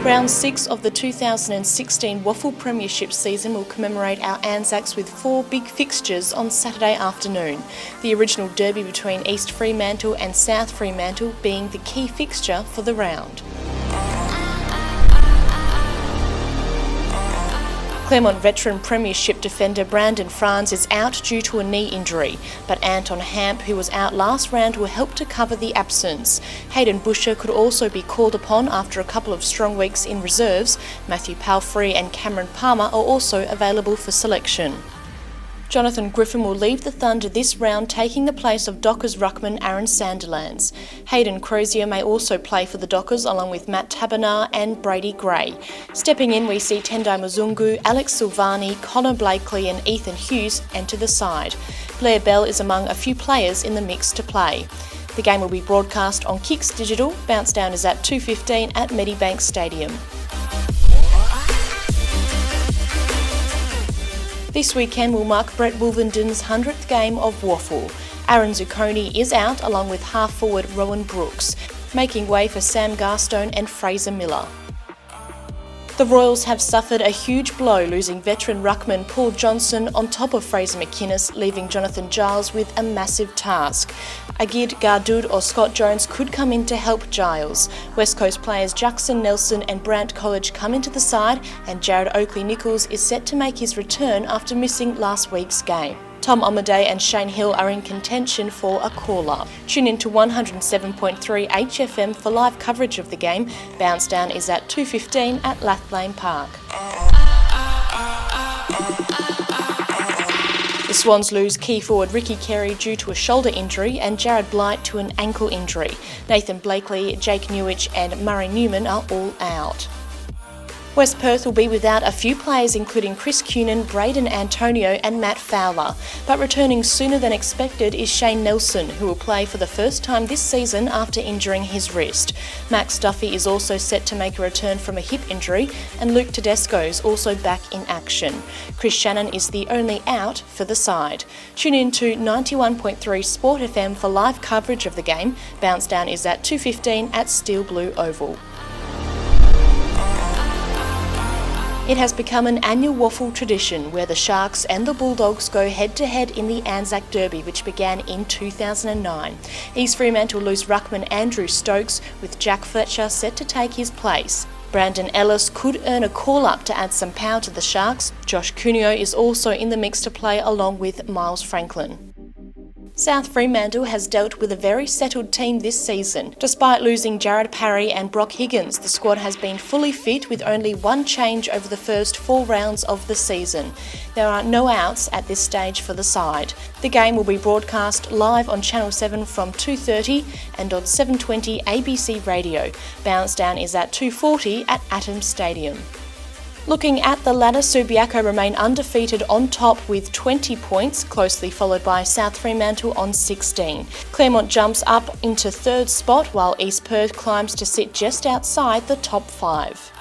Round 6 of the 2016 WAFL Premiership season will commemorate our Anzacs with 4 big fixtures on Saturday afternoon. The original derby between East Fremantle and South Fremantle being the key fixture for the round. Claremont veteran Premiership defender Brandon Franz is out due to a knee injury, but Anton Hamp, who was out last round, will help to cover the absence. Hayden Busher could also be called upon after a couple of strong weeks in reserves. Matthew Palfrey and Cameron Palmer are also available for selection. Jonathan Griffin will leave the Thunder this round, taking the place of Dockers ruckman Aaron Sandilands. Hayden Crozier may also play for the Dockers along with Matt Tabernar and Brady Gray. Stepping in, we see Tendai Muzungu, Alex Silvani, Connor Blakely and Ethan Hughes enter the side. Blair Bell is among a few players in the mix to play. The game will be broadcast on Kicks Digital. Bounce down is at 2:15 at Medibank Stadium. This weekend will mark Brett Wolvenden's 100th game of WAFL. Aaron Zucconi is out along with half-forward Rowan Brooks, making way for Sam Garstone and Fraser Miller. The Royals have suffered a huge blow, losing veteran ruckman Paul Johnson on top of Fraser McInnes, leaving Jonathan Giles with a massive task. Agid Gardoud or Scott Jones could come in to help Giles. West Coast players Jackson Nelson and Brant College come into the side, and Jared Oakley-Nichols is set to make his return after missing last week's game. Tom Omaday and Shane Hill are in contention for a call-up. Tune in to 107.3 HFM for live coverage of the game. Bounce down is at 2:15 at Lathlane Park. The Swans lose key forward Ricky Carey due to a shoulder injury and Jared Blight to an ankle injury. Nathan Blakely, Jake Newich and Murray Newman are all out. West Perth will be without a few players including Chris Cunin, Braden Antonio and Matt Fowler, but returning sooner than expected is Shane Nelson, who will play for the first time this season after injuring his wrist. Max Duffy is also set to make a return from a hip injury, and Luke Tedesco is also back in action. Chris Shannon is the only out for the side. Tune in to 91.3 Sport FM for live coverage of the game. Bounce down is at 2:15 at Steel Blue Oval. It has become an annual WAFL tradition where the Sharks and the Bulldogs go head-to-head in the Anzac Derby, which began in 2009. East Fremantle lose ruckman Andrew Stokes, with Jack Fletcher set to take his place. Brandon Ellis could earn a call-up to add some power to the Sharks. Josh Cuneo is also in the mix to play along with Miles Franklin. South Fremantle has dealt with a very settled team this season. Despite losing Jared Parry and Brock Higgins, the squad has been fully fit with only one change over the first 4 rounds of the season. There are no outs at this stage for the side. The game will be broadcast live on Channel 7 from 2:30 and on 720 ABC Radio. Bounce down is at 2:40 at Atom Stadium. Looking at the ladder, Subiaco remain undefeated on top with 20 points, closely followed by South Fremantle on 16. Claremont jumps up into 3rd spot, while East Perth climbs to sit just outside the top 5.